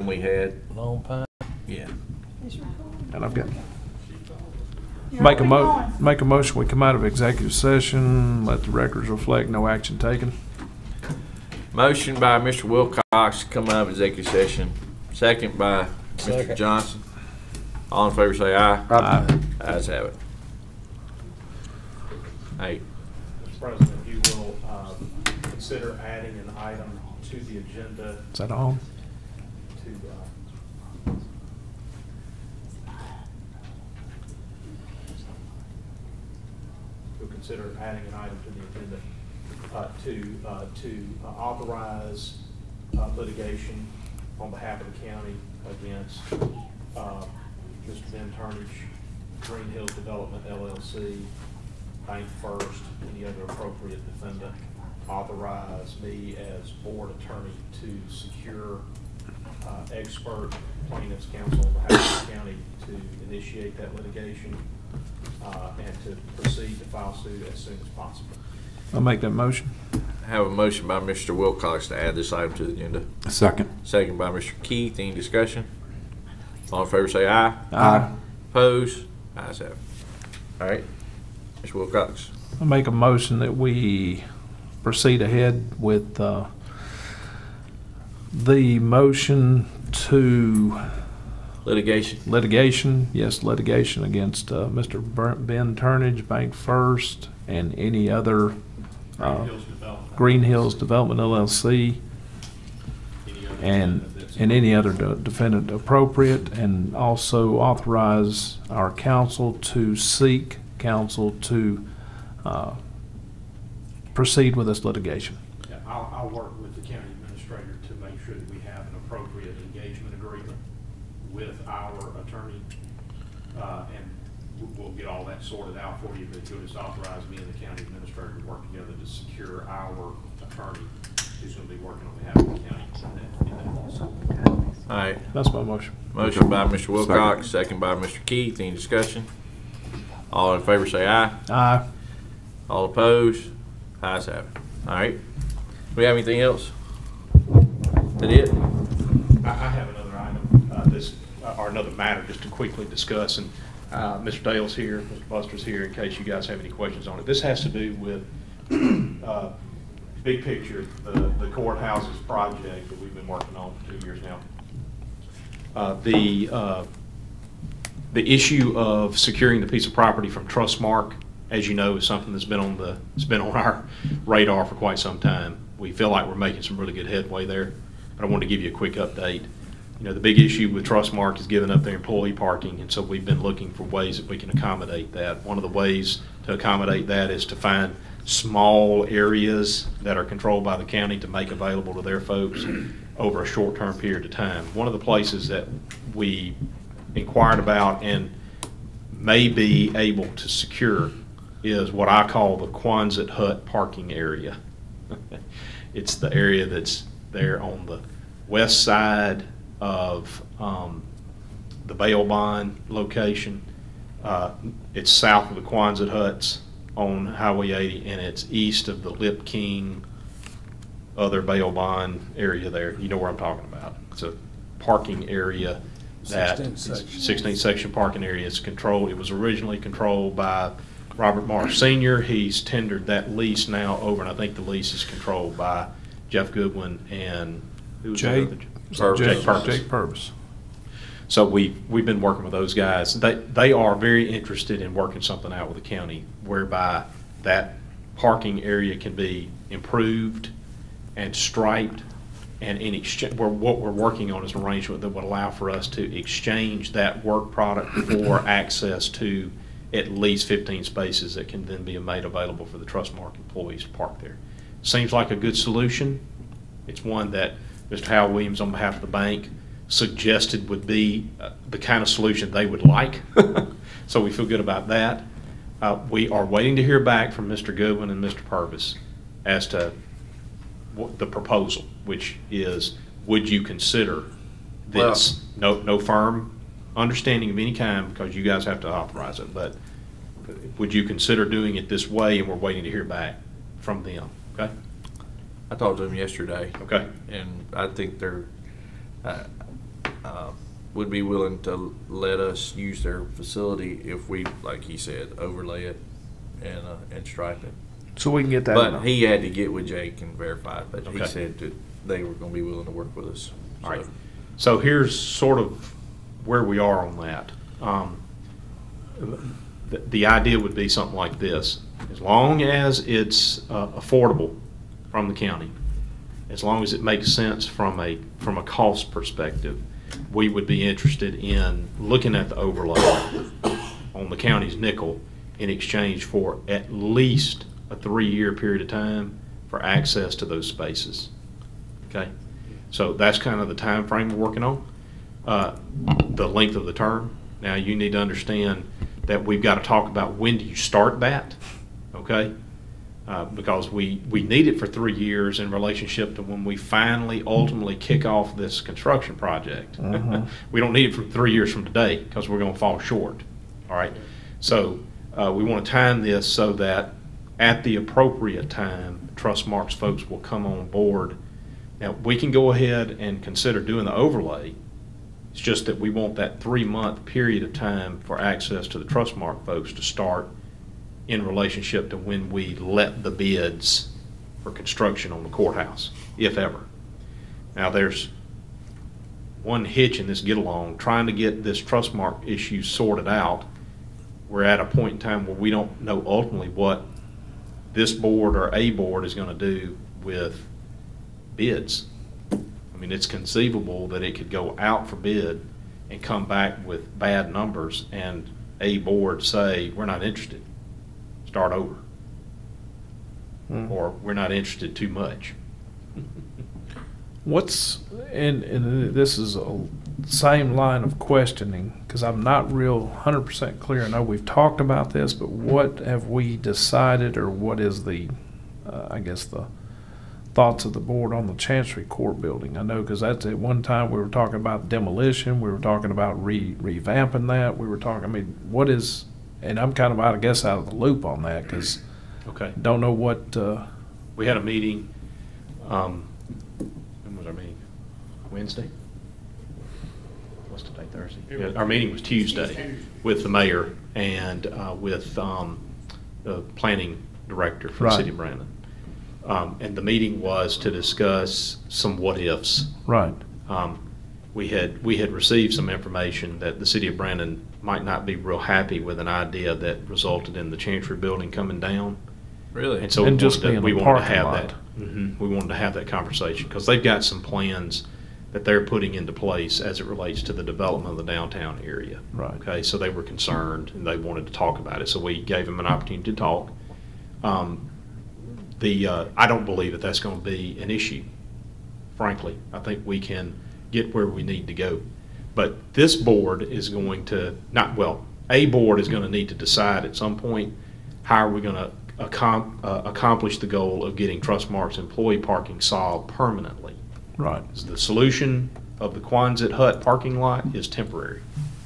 we had. Long pine. Yeah. And I've got make a motion. We come out of executive session. Let the records reflect no action taken. Motion by Mr. Wilcox to come out of executive session. Second by Mr. Johnson. All in favor say aye. Aye. Ayes have it. Hey. Mr. President, you will consider adding an item to the agenda Is that on? You'll consider adding an item to the agenda to authorize litigation on behalf of the county against Mr. Ben Turnage, Green Hills Development LLC, Bank First, any other appropriate defendant. Authorize me as board attorney to secure expert plaintiff's counsel on behalf of the county to initiate that litigation and to proceed to file suit as soon as possible. I'll make that motion. I have a motion by Mr. Wilcox to add this item to the agenda. Second. Second by Mr. Keith. Any discussion? All in favor say aye. Aye. Opposed? Ayes have it. All right. Mr. Wilcox. I'll make a motion that we proceed ahead with the motion to litigation. Yes, litigation against Mr. Ben Turnage, Bank First, and any other Green Hills Development LLC, and any other defendant appropriate, and also authorize our counsel to seek counsel to proceed with this litigation. Yeah, I'll work with the county administrator to make sure that we have an appropriate engagement agreement with our attorney, and we'll get all that sorted out for you, but you'll just authorize me and the county administrator to work together to secure our attorney who's going to be working on behalf of the county in that lawsuit. All right. That's my motion. Motion by Mr. Wilcox, second by Mr. Keith. Any discussion? All in favor say aye. Aye. All opposed? Ayes have it. All right. Do we have anything else? That it? I have another item, or another matter just to quickly discuss, and Mr. Dale's here, Mr. Buster's here in case you guys have any questions on it. This has to do with big picture, the courthouses project that we've been working on for 2 years now. The issue of securing the piece of property from Trustmark, as you know, is something that's been on our radar for quite some time. We feel like we're making some really good headway there, but I want to give you a quick update. You know, the big issue with Trustmark is giving up their employee parking, and so we've been looking for ways that we can accommodate that. One of the ways to accommodate that is to find small areas that are controlled by the county to make available to their folks over a short-term period of time. One of the places that we inquired about and may be able to secure is what I call the Quonset hut parking area. It's the area that's there on the west side of the bail bond location. It's south of the Quonset huts on Highway 80, and it's east of the Lip King other bail bond area there. You know where I'm talking about. It's a parking area that 16th section parking area is controlled. It was originally controlled by Robert Morris Sr. He's tendered that lease now over, and I think the lease is controlled by Jeff Goodwin and Jake Purvis. So we've been working with those guys. They are very interested in working something out with the county whereby that parking area can be improved and striped, and in exchange, what we're working on is an arrangement that would allow for us to exchange that work product for access to at least 15 spaces that can then be made available for the Trustmark employees to park there. Seems like a good solution. It's one that Mr. Howell Williams, on behalf of the bank, suggested would be the kind of solution they would like. So we feel good about that. We are waiting to hear back from Mr. Goodwin and Mr. Purvis as to the proposal, which is, would you consider this? Well, no firm understanding of any kind, because you guys have to authorize it, but would you consider doing it this way? And we're waiting to hear back from them. Okay. I talked to them yesterday. Okay. And I think they're would be willing to let us use their facility if we, like he said, overlay it and stripe it. So we can get that. But he had to get with Jake and verify it, but he Okay. said that they were gonna be willing to work with us. All right. So here's sort of where we are on that. The idea would be something like this. As long as it's affordable from the county, as long as it makes sense from a cost perspective, we would be interested in looking at the overlay on the county's nickel in exchange for at least a 3-year period of time for access to those spaces. Okay? So that's kind of the time frame we're working on. The length of the term. Now you need to understand that we've got to talk about when do you start that, okay? Because we need it for 3 years in relationship to when we finally ultimately kick off this construction project. We don't need it for 3 years from today because we're going to fall short. All right. So we want to time this so that at the appropriate time, Trustmark's folks will come on board. Now we can go ahead and consider doing the overlay. It's just that we want that 3-month period of time for access to the Trustmark folks to start in relationship to when we let the bids for construction on the courthouse, if ever. Now there's one hitch in this get-along. Trying to get this Trustmark issue sorted out, we're at a point in time where we don't know ultimately what this board or a board is going to do with bids. I mean, it's conceivable that it could go out for bid and come back with bad numbers and a board say, we're not interested, start over. Or we're not interested too much. And this is a same line of questioning, because I'm not real 100% clear. I know we've talked about this, but what have we decided, or what is the, I guess, the thoughts of the board on the Chancery Court building? I know, because that's at one time we were talking about demolition, we were talking about revamping that, we were talking, I mean, what is, and I'm kind of out of the loop on that, because Okay. don't know what. We had a meeting, when was our meeting? Wednesday? What's today, Thursday? Yeah, our meeting was Tuesday with the mayor and with the planning director for the city of Brandon. And the meeting was to discuss some what-ifs. Right. We had received some information that the city of Brandon might not be real happy with an idea that resulted in the Chancery building coming down. Really? And so And just being we a wanted to parking have lot. that. We wanted to have that conversation because they've got some plans that they're putting into place as it relates to the development of the downtown area. Right. Okay, so they were concerned and they wanted to talk about it. So we gave them an opportunity to talk. I don't believe that that's going to be an issue. Frankly, I think we can get where we need to go. But this board is going to a board is going to need to decide at some point how are we going to accomplish the goal of getting Trustmark's employee parking solved permanently. Right. The solution of the Quonset hut parking lot is temporary.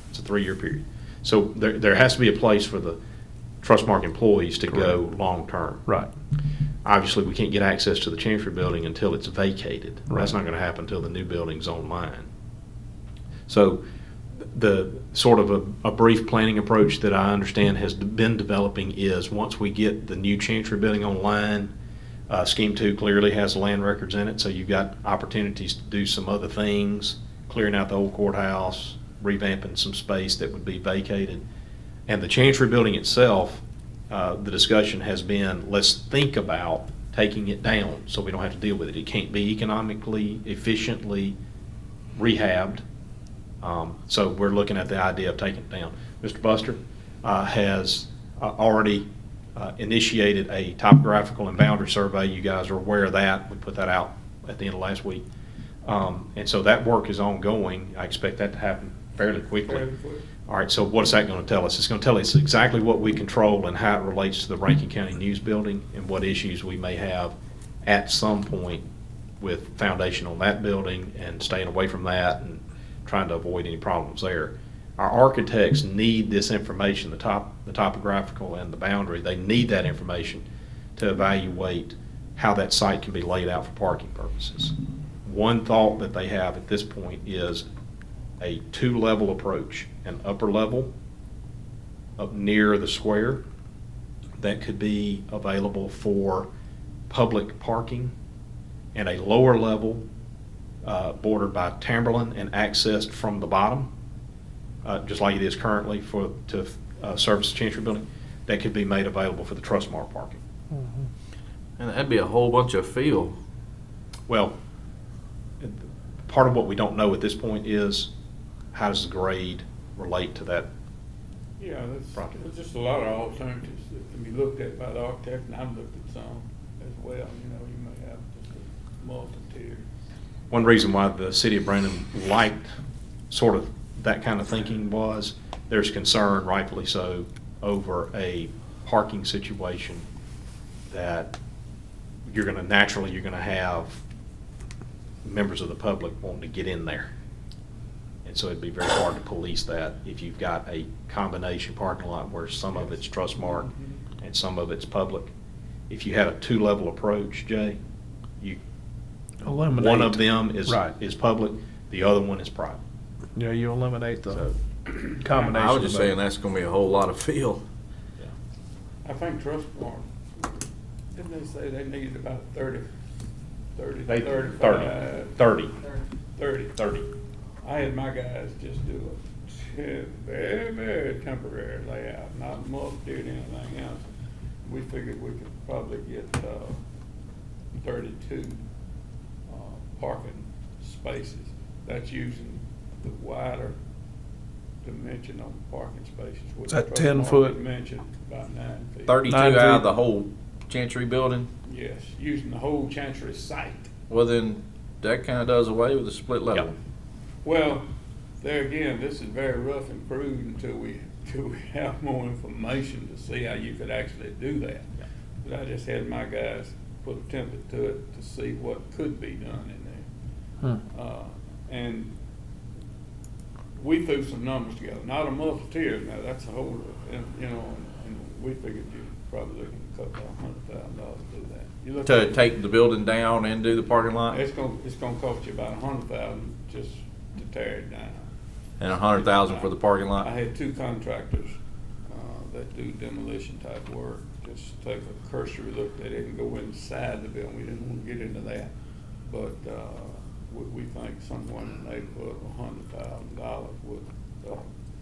It's a 3-year period. So there has to be a place for the Trustmark employees to go long-term. Right. Obviously, we can't get access to the Chancery building until it's vacated. Right. That's not going to happen until the new building's online. So the sort of a brief planning approach that I understand has been developing is once we get the new Chancery building online, Scheme 2 clearly has land records in it, so you've got opportunities to do some other things, clearing out the old courthouse, revamping some space that would be vacated. And the Chancery building itself, the discussion has been, let's think about taking it down so we don't have to deal with it. It can't be economically, efficiently rehabbed. So we're looking at the idea of taking it down. Mr. Buster has already initiated a topographical and boundary survey. You guys are aware of that. We put that out at the end of last week. And so that work is ongoing. I expect that to happen fairly quickly. All right, so what is that going to tell us? It's going to tell us exactly what we control and how it relates to the Rankin County News Building and what issues we may have at some point with foundation on that building and staying away from that and trying to avoid any problems there. Our architects need this information, the topographical and the boundary. They need that information to evaluate how that site can be laid out for parking purposes. One thought that they have at this point is a 2-level approach, an upper level up near the square that could be available for public parking, and a lower level bordered by Tamberlin and accessed from the bottom, just like it is currently to service the Chancery Building, that could be made available for the Trustmark parking. And that'd be a whole bunch of field. Well, part of what we don't know at this point is how does the grade relate to that? Yeah, project? there's just a lot of alternatives that can be looked at by the architect, and I've looked at some as well. You know, you may have just a multitude. One reason why the city of Brandon liked sort of that kind of thinking was there's concern, rightfully so, over a parking situation that you're going to have members of the public wanting to get in there. And so it'd be very hard to police that if you've got a combination parking lot where some of it's Trustmark and some of it's public. If you had a 2-level approach, Jay, you Eliminate. one of them is Right. is public, the other one is private. Yeah, you eliminate the So, combination. I was just of both. saying that's gonna be a whole lot of field. I think Trustmark, didn't they say they needed about 30, They- 35? 30. 30. I had my guys just do a very, very temporary layout, not multitude, anything else. We figured we could probably get 32 parking spaces. That's using the wider dimension on parking spaces. Is that 10 foot? Dimension, about 9 feet. 32 9 out of feet. the whole Chancery building? Yes, using the whole Chancery site. Well, then that kinda does away with the split level. Yep. Well, there again, this is very rough and crude until we have more information to see how you could actually do that. But I just had my guys put a template to it to see what could be done in there. And we threw some numbers together, not a multi-tier, now that's a whole, and we figured you're probably looking at a couple of $100,000 to do that. You look To at- take the building down and do the parking lot? It's gonna cost you about $100,000 just to tear it down. And 100,000 for the parking lot? I had 2 contractors that do demolition type work, just take a cursory look at it and go inside the building. We didn't want to get into that, but we think somewhere in the neighborhood of $100,000 would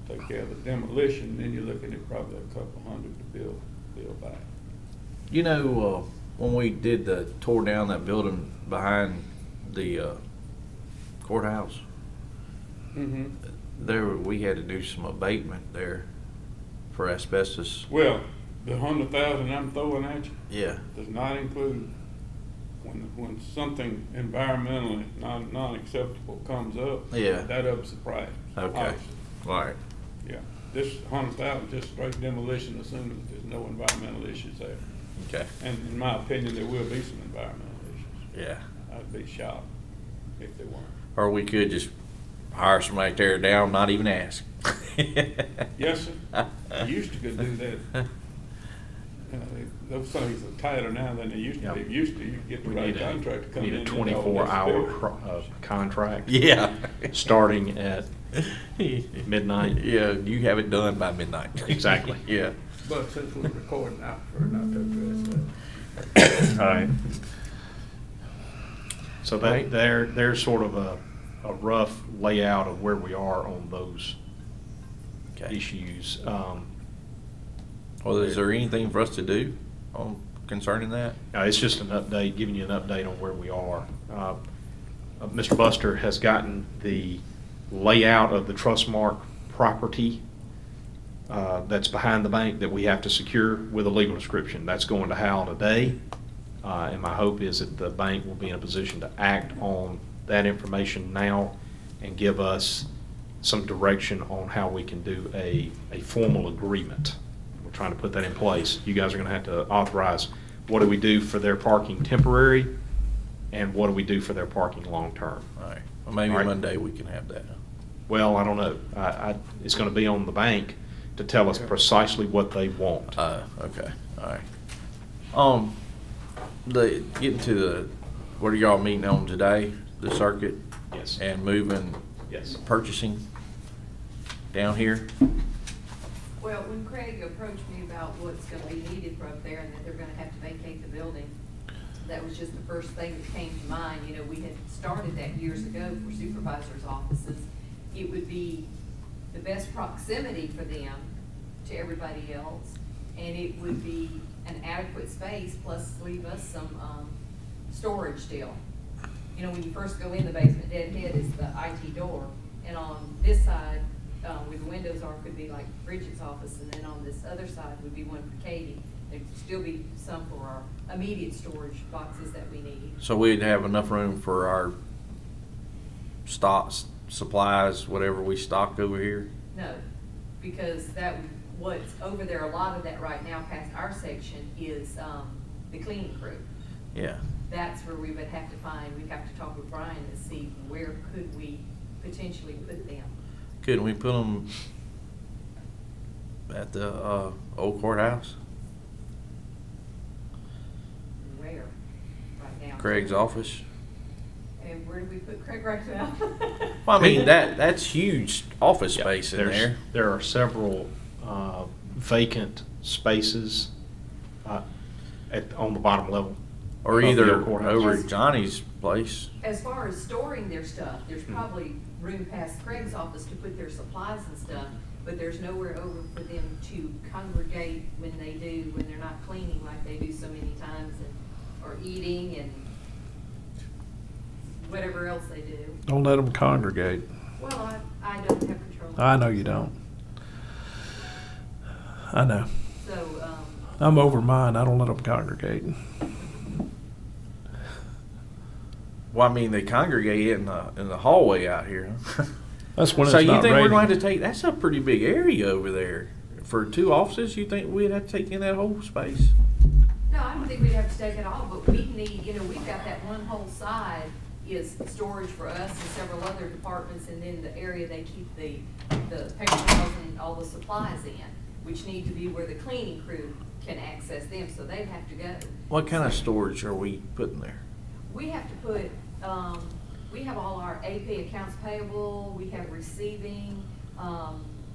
take care of the demolition. Then you're looking at probably a couple hundred to build back. You know, when we tore down that building behind the courthouse, we had to do some abatement there for asbestos. Well, the $100,000 I'm throwing at you Yeah. does not include when something environmentally non-acceptable comes up. Yeah. That ups the price. Okay. obviously. All right. Yeah, this 100,000 just straight demolition, assuming that there's no environmental issues there. Okay. And in my opinion, there will be some environmental issues. Yeah. I'd be shocked if there weren't. Or we could just hire somebody to tear it down, not even ask. Yes, sir. You used to could do that. Those things are tighter now than they used to be. Yep. Used to, you could get the We right need contractor to come in. a and do all this 24-hour work. contract. Yeah. Starting at midnight. Yeah, you have it done by midnight. Exactly. Yeah. But since we're recording, I prefer not to address that. All right. So Right. there's sort of a rough layout of where we are on those Okay. issues. Well, is there anything for us to do concerning that? It's just an update, giving you an update on where we are. Mr. Buster has gotten the layout of the Trustmark property that's behind the bank that we have to secure with a legal description. That's going to Hal today. And my hope is that the bank will be in a position to act on that information now and give us some direction on how we can do a formal agreement. We're trying to put that in place. You guys are going to have to authorize what do we do for their parking temporary and what do we do for their parking long-term. All right. Well, maybe All right. Monday we can have that. Well, I don't know. It's going to be on the bank to tell us precisely what they want. Okay. All right. Getting to what are y'all meeting on today? The circuit Yes. and moving Yes. purchasing down here? Well, when Craig approached me about what's gonna be needed for up there and that they're gonna have to vacate the building, that was just the first thing that came to mind. You know, we had started that years ago for supervisors' offices. It would be the best proximity for them to everybody else, and it would be an adequate space, plus leave us some, storage still. You know, when you first go in the basement, deadhead is the IT door, and on this side, where the windows are, could be like Bridget's office, and then on this other side would be one for Katie. There'd still be some for our immediate storage boxes that we need. So we'd have enough room for our stocks, supplies, whatever we stock over here? No, because that, what's over there, a lot of that right now past our section is, the cleaning crew. Yeah. That's where we would have to find, we'd have to talk with Brian and see where could we potentially put them. Couldn't we put them at the old courthouse? Where, right now? Craig's office? And where do we put Craig right now? Well, I mean, that's huge office space in There's- there. There are several vacant spaces on the bottom level. Or of the either old courthouse. over at Johnny's place. As far as storing their stuff, there's probably room past Craig's office to put their supplies and stuff, but there's nowhere over for them to congregate when they're not cleaning like they do so many times, or eating and whatever else they do. Don't let them congregate. Well, I don't have control. I know you don't. I know. So, I'm over mine. I don't let them congregate. Well, I mean, they congregate in the hallway out here. That's when So it's you not think we're going to ready. have to take, that's a pretty big area over there. For 2 offices, you think we'd have to take in that whole space? no, I don't think we'd have to take it all, but we need, we've got that one whole side is storage for us and several other departments, and then the area they keep the paper towels and all the supplies in, which need to be where the cleaning crew can access them, so they'd have to go. What kind of storage are we putting there? We have to put, we have all our AP accounts payable, we have receiving,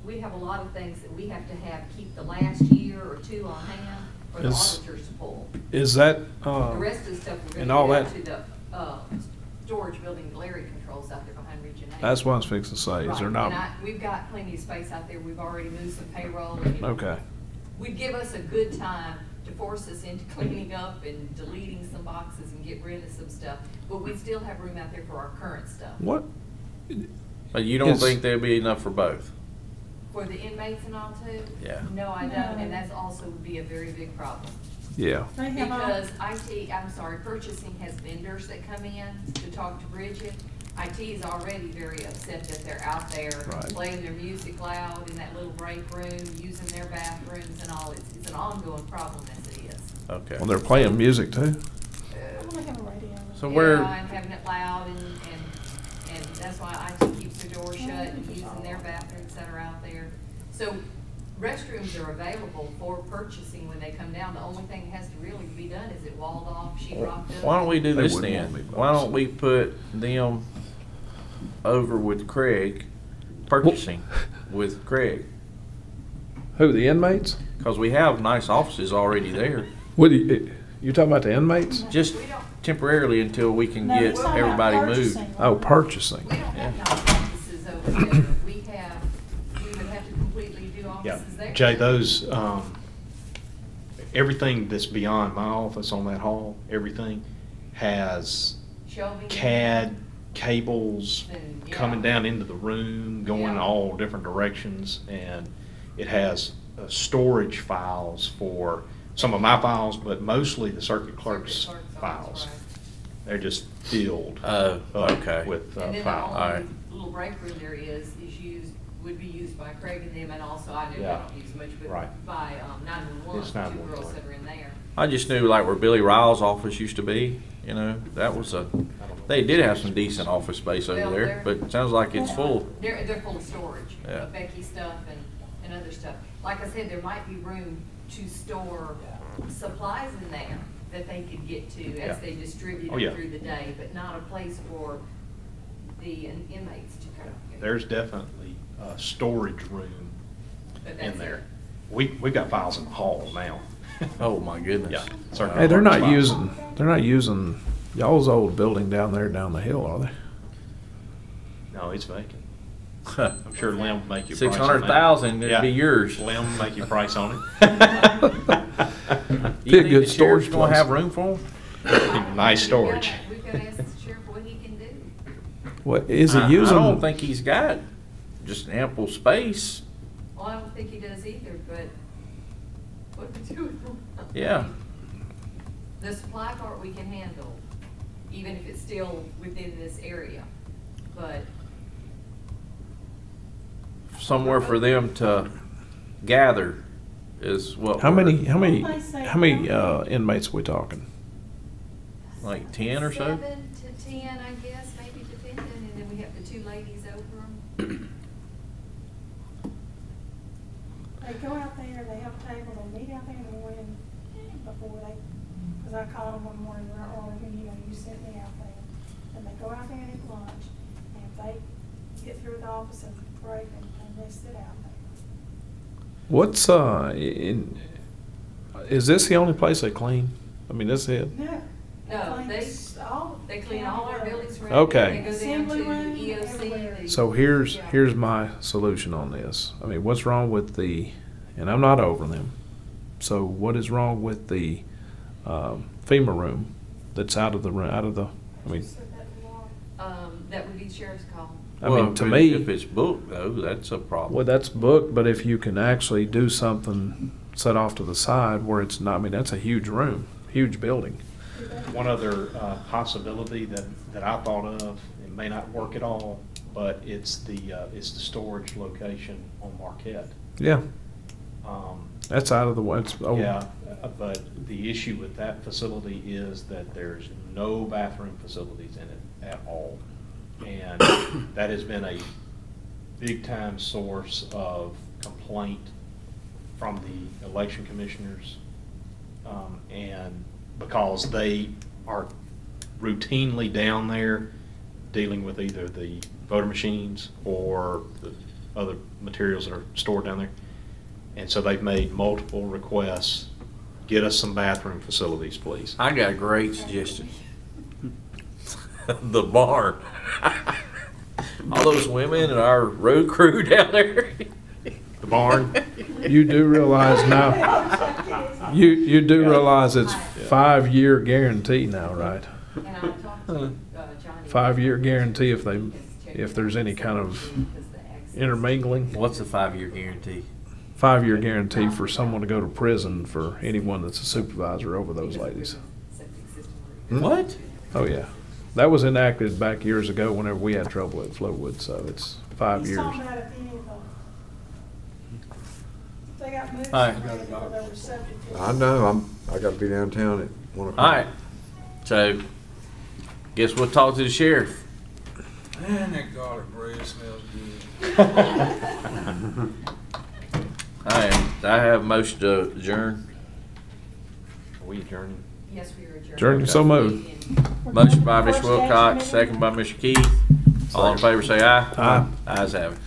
we have a lot of things that we have to keep the last year or 2 on hand for the auditors to pull. Is that, The rest of the stuff we're and gonna all get that- out to the, storage building Larry controls out there behind Region 8. that's what I was fixing to say. Is there Right, not? and we've got plenty of space out there, we've already moved some payroll. And Okay. would give us a good time to force us into cleaning up and deleting some boxes and get rid of some stuff, but we still have room out there for our current stuff. What? But you don't Is- think there'd be enough for both? For the inmates and all too? Yeah. No, I don't, No. and that's also would be a very big problem. Yeah. They have all, Because purchasing has vendors that come in to talk to Bridget. IT is already very upset that they're out there Right. playing their music loud in that little break room, using their bathrooms and all. It's an ongoing problem as it is. Okay. Well, they're playing music too. they have a radio. So where, Yeah, and having it loud and that's why IT keeps their doors shut and using their bathrooms that are out there. So restrooms are available for purchasing when they come down. The only thing that has to really be done is it walled off, sheetrocked up. why don't we do They this wouldn't then? want me Why don't we put them over with Craig, purchasing with Craig? Who, the inmates? Because we have nice offices already there, What do you talking about the inmates? just We don't, temporarily until we can No, get it's not about everybody moved. purchasing. Oh, purchasing. we don't have no offices over there. We would have to completely do Yeah, offices there. Jay, those, everything that's beyond my office on that hall, everything has Shelving. CAD cables And, yeah. coming down into the room, going Yeah. all different directions, and it has storage files for some of my files, but mostly the circuit clerk's Circuit clerk's, files. right. They're just filled Oh, up okay. with And then the files. Alright. only little break room there would be used by Craig and them, and also I know they Yeah. don't use much, but Right. by 911, It's 2 911. girls that are in there. I just knew like where Billy Ryle's office used to be, that was they did have some decent office space over Well, there, they're- but it sounds like it's full. They're full of storage, Yeah. Becky stuff and other stuff. Like I said, there might be room to store supplies in there that they could get to Yeah. as they distribute Oh, yeah. it through the day, but not a place for the inmates to come. There's definitely a storage room But that's in there. it. We've got files in the hall now. Oh, my goodness. Yeah. Sorry. Hey, they're not using y'all's old building down there down the hill, are they? No, it's vacant. I'm sure Lim will make you a price on that. 600,000, it'd be yours. Lim will make you a price on it. You Be a think good the sheriff's storage gonna place. have room for them? Nice storage. We've got to ask the sheriff what he can do. What is he I using? don't think he's got just ample space. Well, I don't think he does either, but what do we do with them? Yeah. The supply cart we can handle, even if it's still within this area, but Somewhere for them to gather is what. How we're- many inmates are we talking? Like 10 or so? 7 to 10, I guess, maybe depending, and then we have the 2 ladies over them. They go out there, they have a table, they meet out there in the morning before they, because I called them one morning, they're arguing, you know, you sent me out there. And they go out there and eat lunch, and if they get through the office and break, and they sit out there. What's is this the only place they clean? I mean, that's it. No. No, they clean all our buildings around. Okay. They go down Assembly to room, EOC. everywhere. the- So here's Yeah. my solution on this. I mean, what's wrong with and I'm not over them. So what is wrong with the FEMA room that's out of the, I mean, That would be the sheriff's call. Well, to if me. if it's booked though, that's a problem. Well, that's booked, but if you can actually do something set off to the side where it's not, I mean, that's a huge room, huge building. One other possibility that I thought of, it may not work at all, but it's the storage location on Marquette. Yeah, Um, that's out of the way. Yeah, but the issue with that facility is that there's no bathroom facilities in it at all. And that has been a big-time source of complaint from the election commissioners. And because they are routinely down there dealing with either the voter machines or the other materials that are stored down there. And so they've made multiple requests, get us some bathroom facilities, please. I got a great suggestion. The barn. All those women and our road crew down there. The barn? You do realize now, you do realize it's 5-year guarantee now, right? And I talked to Johnny. 5-year guarantee if there's any kind of intermingling. What's the 5-year guarantee? 5-year guarantee for someone to go to prison for anyone that's a supervisor over those ladies. What? Oh, yeah. That was enacted back years ago whenever we had trouble at Flowood, so it's 5 He's years. talking about if any of them, if they got moved All right. somewhere, they were subject to. I know, I gotta be downtown at 1 o'clock. All right. So, guess we'll talk to the sheriff. Man, that garlic bread smells good. All right. I have a motion to adjourn. Are we adjourning? Yes, we are adjourned. Adjourn, so moved. Motion by Mr. Wilcox, second by Mr. Keith. All in favor say aye. Aye. Ayes have it.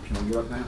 Can we get up now?